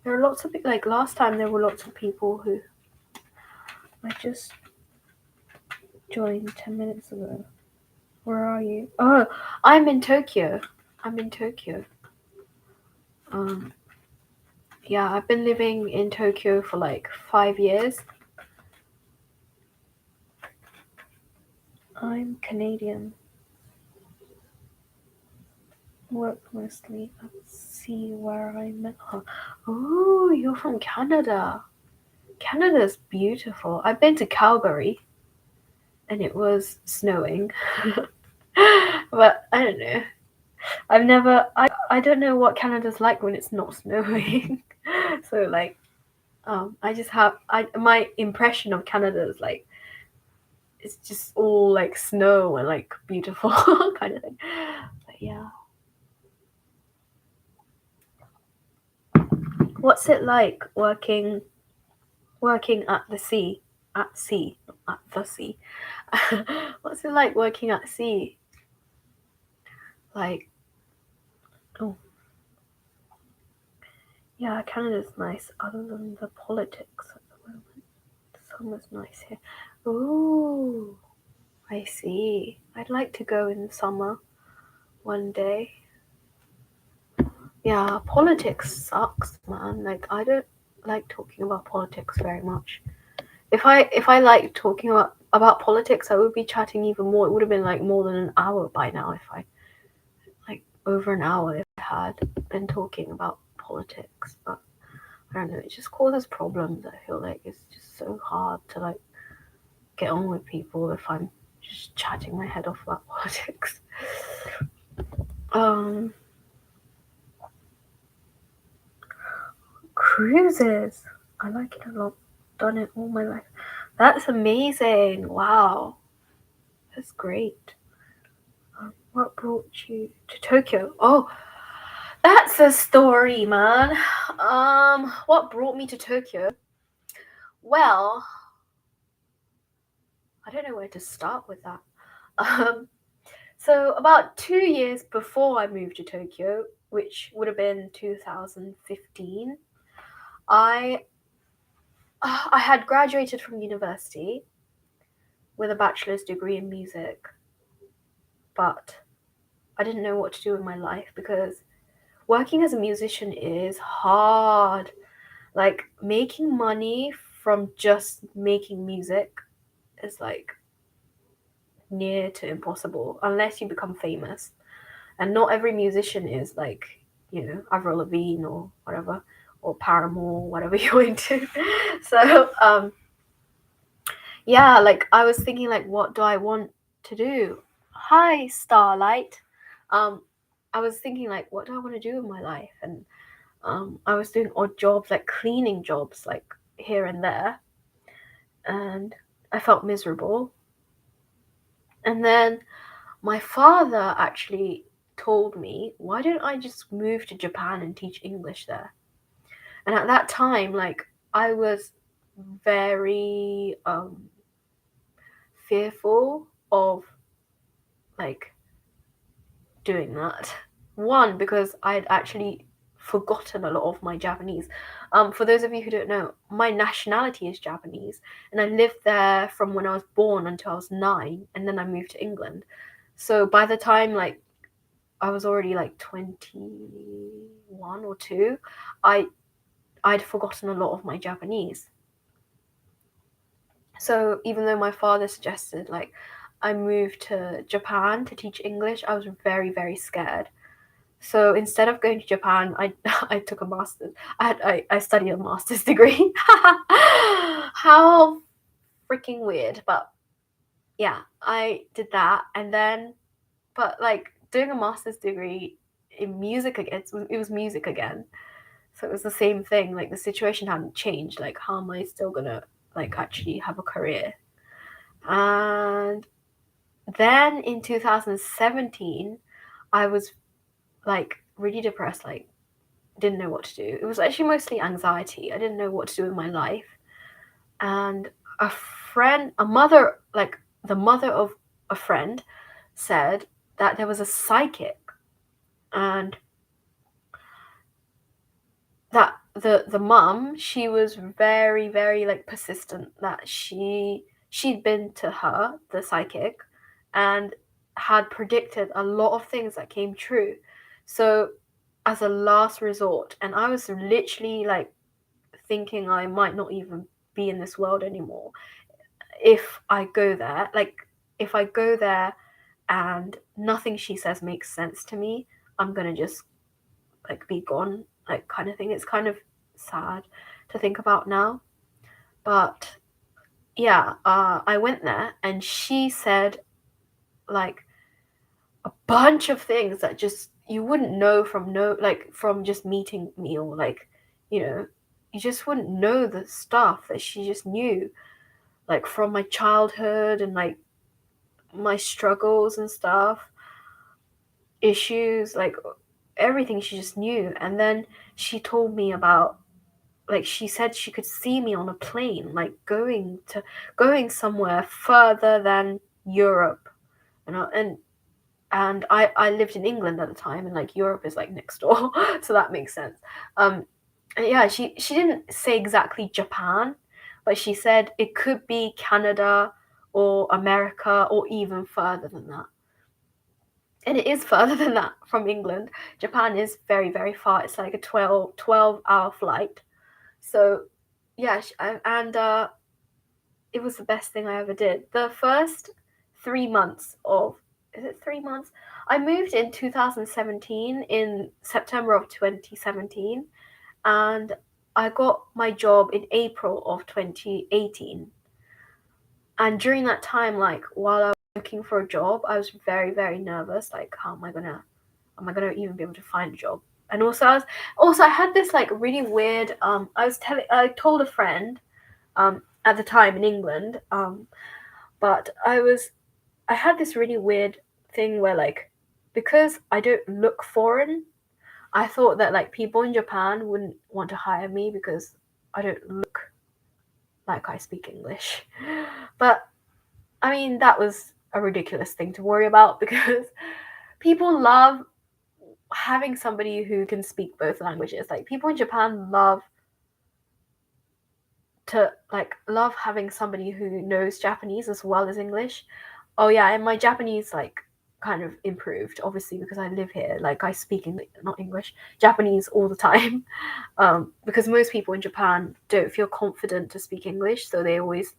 There are lots of like last time there were lots of people who I just joined 10 minutes ago. Where are you? Oh, I'm in Tokyo. I'm in Tokyo. Yeah, I've been living in Tokyo for like 5 years. I'm Canadian. Work mostly at sea where I met her. Oh, you're from Canada. Canada's beautiful. I've been to Calgary and it was snowing. But I don't know. I don't know what Canada's like when it's not snowing. So like I just have my impression of Canada is like it's just all like snow and like beautiful kind of thing. But yeah. What's it like working at the sea? At sea, not at the sea. What's it like working at sea? Like, oh, yeah, Canada's nice other than the politics at the moment. The summer's nice here. Ooh, I see. I'd like to go in the summer one day. Yeah, politics sucks, man. Like, I don't like talking about politics very much. If I liked talking about politics, I would be chatting even more. It would have been like more than an hour by now if I like over an hour if I had been talking about politics. But I don't know, it just causes problems. I feel like it's just so hard to like get on with people if I'm just chatting my head off about politics. Cruises. I like it a lot. Done it all my life. That's amazing. Wow. That's great. What brought you to Tokyo? Oh, that's a story, man. What brought me to Tokyo? Well, I don't know where to start with that. So about 2 years before I moved to Tokyo, which would have been 2015, I had graduated from university with a bachelor's degree in music, but I didn't know what to do with my life because working as a musician is hard. Like making money from just making music is like near to impossible unless you become famous. And not every musician is like, Avril Lavigne or whatever, or Paramore, whatever you're into. So, yeah, like I was thinking like, what do I want to do? Hi, Starlight. I was thinking like, what do I want to do with my life? And I was doing odd jobs, like cleaning jobs, like here and there. And I felt miserable. And then my father actually told me, why don't I just move to Japan and teach English there? And at that time, like I was very fearful of like doing that. One, because I'd actually forgotten a lot of my Japanese. For those of you who don't know, my nationality is Japanese, and I lived there from when I was born until I was 9, and then I moved to England. So by the time like I was already like 21 or 2, I'd forgotten a lot of my Japanese. So even though my father suggested like I moved to Japan to teach English, I was very, very scared. So instead of going to Japan, I took a master's. I studied a master's degree. How freaking weird. But yeah, I did that. And then, but like doing a master's degree in music again, it was music again. So it was the same thing. Like the situation hadn't changed. Like how am I still gonna like actually have a career? And then in 2017, I was like really depressed, like didn't know what to do. It was actually mostly anxiety. I didn't know what to do with my life. And a friend, a mother, like the mother of a friend said that there was a psychic, and that the mum, she was very, very like persistent that she'd been to her, the psychic, and had predicted a lot of things that came true. So as a last resort, and I was literally like thinking I might not even be in this world anymore if I go there. Like if I go there and nothing she says makes sense to me, I'm gonna just like be gone, like kind of thing. It's kind of sad to think about now. But yeah, I went there and she said like a bunch of things that just you wouldn't know from just meeting me, or like, you know, you just wouldn't know the stuff that she just knew, like from my childhood and like my struggles and stuff, issues, like everything she just knew. And then she told me about, like she said she could see me on a plane, like going somewhere further than Europe. And I lived in England at the time, and like Europe is like next door, so that makes sense. And yeah, she didn't say exactly Japan, but she said it could be Canada or America or even further than that. And it is further than that from England. Japan is very, very far. It's like a 12-hour flight. So yeah, and it was the best thing I ever did. The first 3 months of, is it 3 months? I moved in 2017, in September of 2017, and I got my job in April of 2018. And during that time, like while I was looking for a job, I was very, very nervous. Like, how am I gonna even be able to find a job? And I had this like really weird. I told a friend, at the time in England, but I had this really weird thing where like, because I don't look foreign, I thought that like people in Japan wouldn't want to hire me because I don't look like I speak English. But I mean, that was a ridiculous thing to worry about because people love having somebody who can speak both languages. Like people in Japan love having somebody who knows Japanese as well as English. Oh yeah, and my Japanese like kind of improved, obviously, because I live here. Like I speak not English, Japanese all the time. Because most people in Japan don't feel confident to speak English, so they always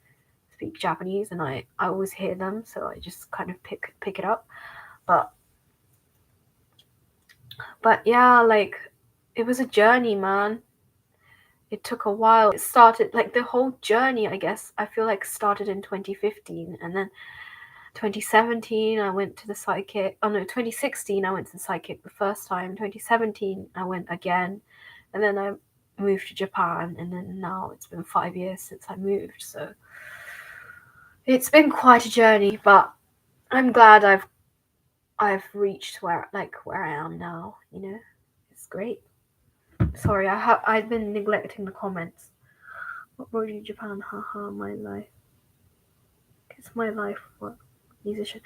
speak Japanese, and I always hear them, so I just kind of pick it up. But yeah, like it was a journey, man. It took a while. It started like the whole journey, I guess, I feel like started in 2015, and then 2017 I went to the psychic. Oh no, 2016 I went to the psychic the first time. 2017 I went again, and then I moved to Japan, and then now it's been 5 years since I moved. So it's been quite a journey, but I'm glad I've reached where I am now, you know. It's great. Sorry, I've been neglecting the comments. What brought you to Japan? Haha, my life. It's my life. What? Musician.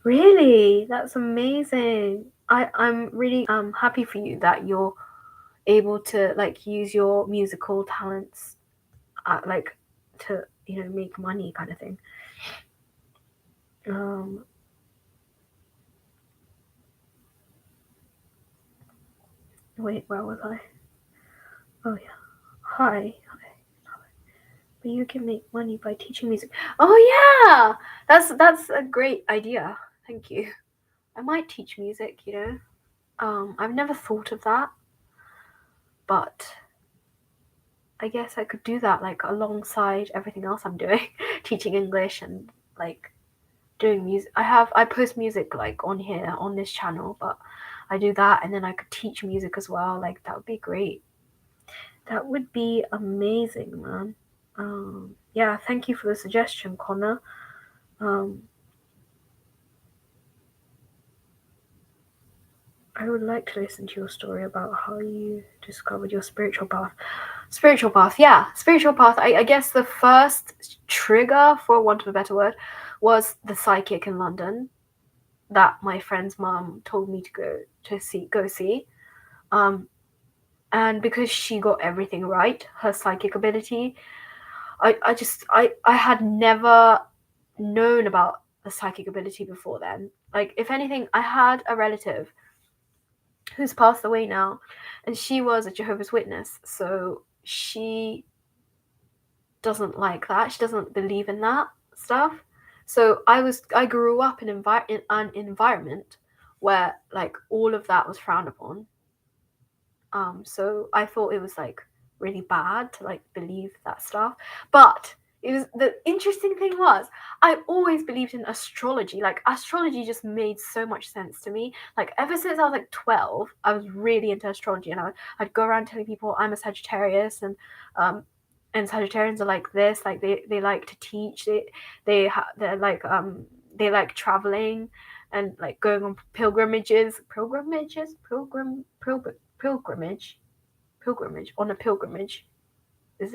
Really? That's amazing. I'm really happy for you that you're able to like use your musical talents like to, you know, make money kind of thing. Wait, where was I? Oh yeah. Hi. But you can make money by teaching music. Oh yeah, that's a great idea. Thank you. I might teach music, you know. I've never thought of that, but I guess I could do that like alongside everything else I'm doing, teaching English and like doing music. I post music like on here on this channel, but I do that and then I could teach music as well. Like that would be great. That would be amazing, man. Yeah, thank you for the suggestion, Connor. I would like to listen to your story about how you discovered your spiritual path. Spiritual path, yeah. Spiritual path. I guess the first trigger, for want of a better word, was the psychic in London that my friend's mum told me to go see. And because she got everything right, her psychic ability, I had never known about the psychic ability before then. Like, if anything, I had a relative who's passed away now, and she was a Jehovah's Witness, so she doesn't like that. She doesn't believe in that stuff. So I grew up in an environment where like all of that was frowned upon. So I thought it was like really bad to like believe that stuff. But it was the interesting thing was I always believed in astrology. Like astrology just made so much sense to me. Like ever since I was like 12, I was really into astrology, and I'd go around telling people I'm a Sagittarius, and Sagittarians are like this. Like they like to teach. They're like they like traveling and like going on pilgrimage on a pilgrimage. Is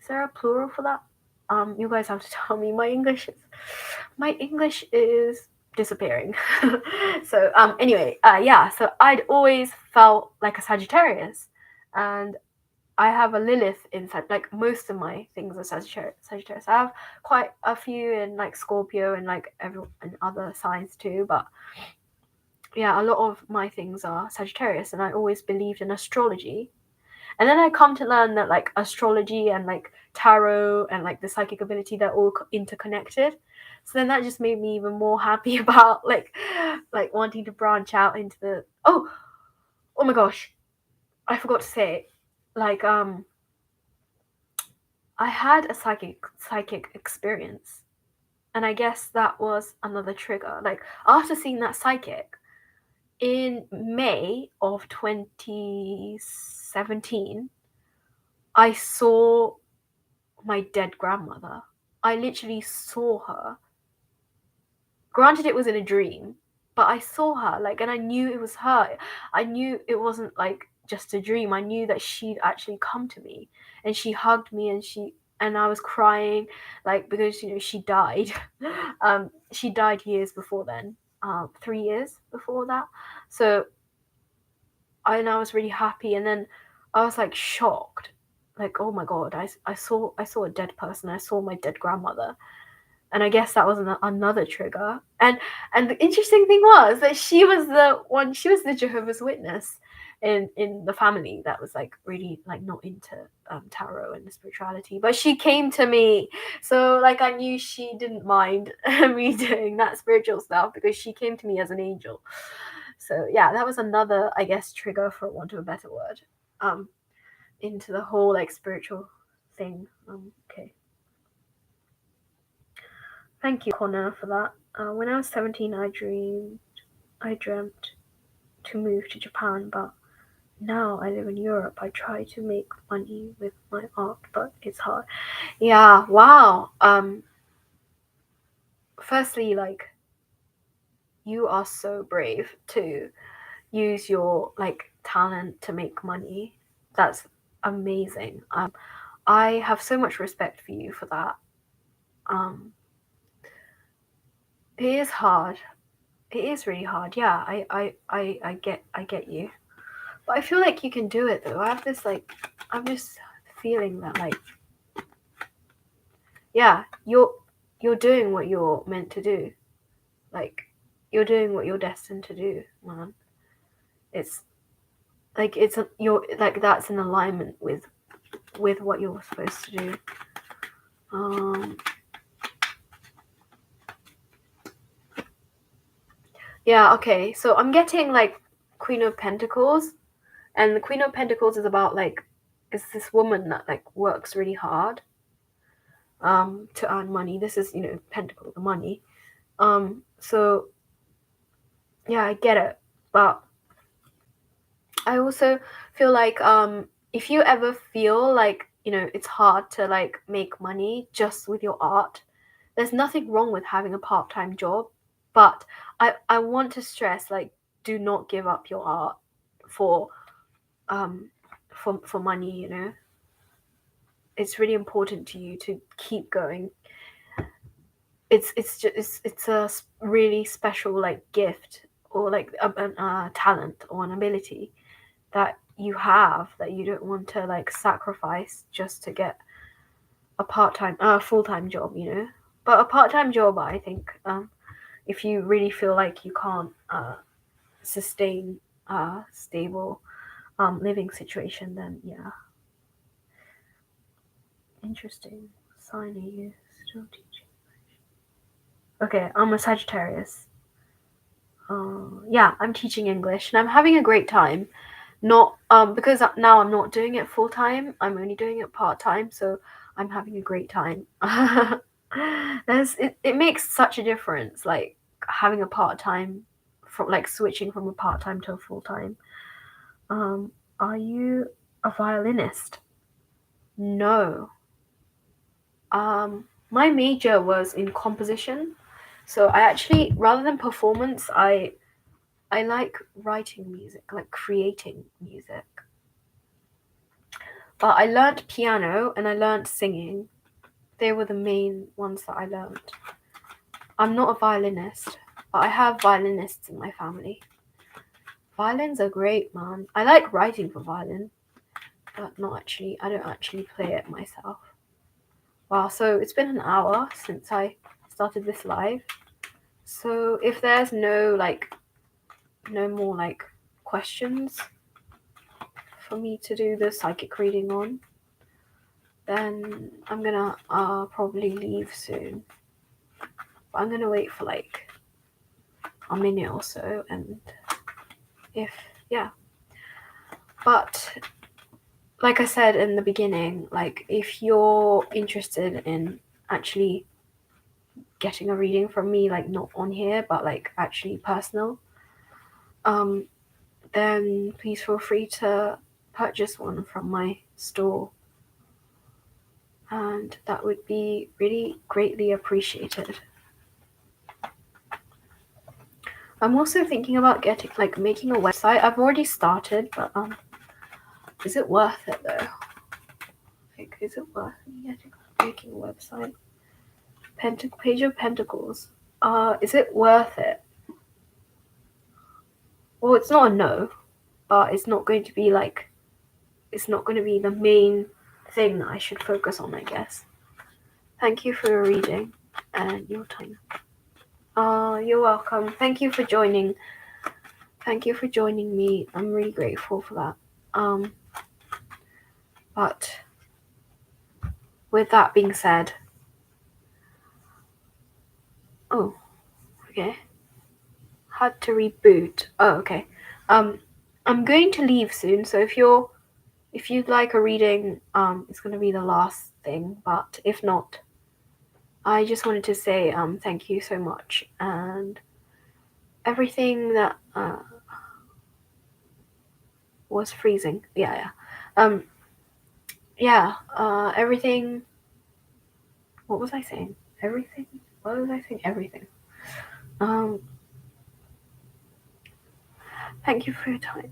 there a plural for that? You guys have to tell me. My English is disappearing. So anyway, yeah. So I'd always felt like a Sagittarius, and I have a Lilith inside. Like most of my things are Sagittarius. I have quite a few in like Scorpio and like and other signs too, but yeah, a lot of my things are Sagittarius, and I always believed in astrology. And then I come to learn that like astrology and like tarot and like the psychic ability, they're all interconnected. So then that just made me even more happy about like wanting to branch out into the oh my gosh, I forgot to say, like I had a psychic experience, and I guess that was another trigger. Like after seeing that psychic in May of 2017, I saw my dead grandmother. I literally saw her. Granted, it was in a dream, but I saw her, like, and I knew it was her. I knew it wasn't like just a dream. I knew that she'd actually come to me, and she hugged me, and I was crying, like, because you know she died. She died years before then, 3 years before that. So I was really happy, and then I was like shocked, like, oh my god, I saw a dead person. I saw my dead grandmother, and I guess that was another trigger. And the interesting thing was that she was the Jehovah's Witness in the family that was like really like not into tarot and spirituality, but she came to me, so like I knew she didn't mind me doing that spiritual stuff because she came to me as an angel. So yeah, that was another, I guess, trigger, for want of a better word, into the whole like spiritual thing. Okay. Thank you, Connor, for that. When I was 17, I dreamt to move to Japan, but now I live in Europe. I try to make money with my art, but it's hard. Yeah, wow. Firstly, like, you are so brave to use your like talent to make money. That's amazing. I have so much respect for you for that. It is hard. It is really hard. Yeah, I get you. But I feel like you can do it though. I'm just feeling that like, yeah, you're doing what you're meant to do. Like, you're doing what you're destined to do, man. It's like you're like, that's in alignment with what you're supposed to do. Yeah, okay. So I'm getting like Queen of Pentacles, and the Queen of Pentacles is about like, is this woman that like works really hard to earn money. This is, Pentacle, the money. So yeah, I get it. But I also feel like if you ever feel like, it's hard to like make money just with your art, there's nothing wrong with having a part-time job. But I want to stress, like, do not give up your art for money, It's really important to you to keep going. It's a really special like gift, or like a talent or an ability that you have, that you don't want to like sacrifice just to get a full-time job, But a part-time job, I think, if you really feel like you can't sustain a stable living situation, then yeah. Interesting. Sign are you still teaching? Okay, I'm a Sagittarius. Yeah, I'm teaching English and I'm having a great time. Not because now I'm not doing it full time. I'm only doing it part time, so I'm having a great time. It makes such a difference, like having a part time, from like switching from a part time to a full time. Are you a violinist? No. My major was in composition, so I actually, rather than performance, I like writing music, like creating music. But I learnt piano and I learnt singing. They were the main ones that I learnt. I'm not a violinist, but I have violinists in my family. Violins are great, man. I like writing for violin, but I don't actually play it myself. Wow, so it's been an hour since I started this live. So if there's no more like questions for me to do the psychic reading on, then I'm gonna probably leave soon. But I'm gonna wait for like a minute or so, and but like I said in the beginning, like if you're interested in actually getting a reading from me, like not on here but like actually personal, then please feel free to purchase one from my store, and that would be really greatly appreciated. I'm also thinking about making a website. I've already started, but is it worth it though? Like, is it worth me making a website? Page of Pentacles. Is it worth it? Well, it's not a no, but it's not going to be the main thing that I should focus on, I guess. Thank you for your reading and your time. You're welcome. Thank you for joining. Thank you for joining me. I'm really grateful for that. But with that being said, oh, okay. Had to reboot. Oh, okay. I'm going to leave soon, so if you'd like a reading, it's gonna be the last thing, but if not, I just wanted to say thank you so much, and everything that was freezing. Everything. What was I saying? Everything. What was I saying? Everything. Thank you for your time.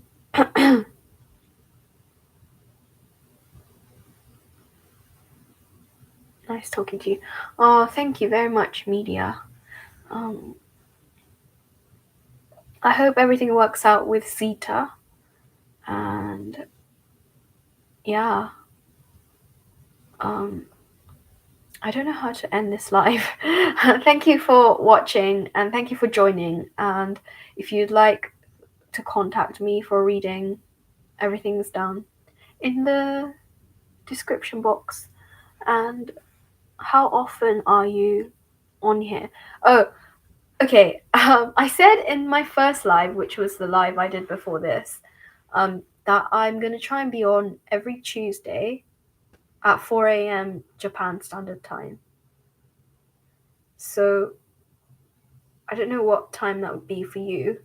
nice talking to you. Oh, thank you very much, media. I hope everything works out with Zeta. And yeah, I don't know how to end this live. Thank you for watching and thank you for joining. And if you'd like to contact me for a reading, everything's down in the description box. And how often are you on here? Oh, okay. I said in my first live, which was the live I did before this, that I'm going to try and be on every Tuesday at 4 a.m. Japan Standard Time. So I don't know what time that would be for you,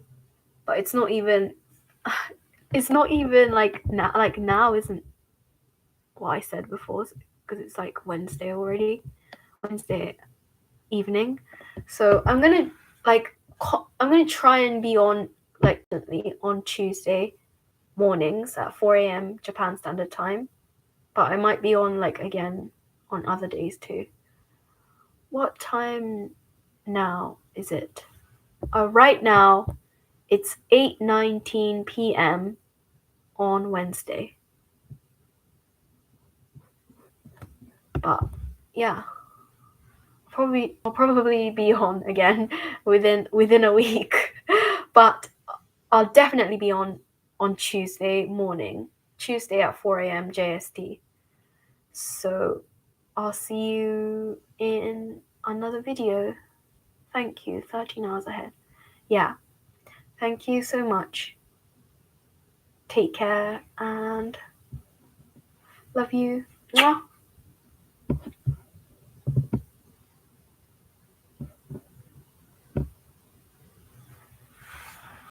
but it's not even like now. Like now isn't what I said before, because it's like Wednesday already, Wednesday evening. So I'm gonna try and be on like on Tuesday mornings at 4 a.m. Japan Standard Time, but I might be on like again on other days too. What time now is it? Right now it's 8:19 p.m. on Wednesday. But yeah, I'll probably be on again within a week. But I'll definitely be on Tuesday morning, Tuesday at 4 a.m. JST. So I'll see you in another video. Thank you. 13 hours ahead. Yeah. Thank you so much. Take care and love you. Mwah.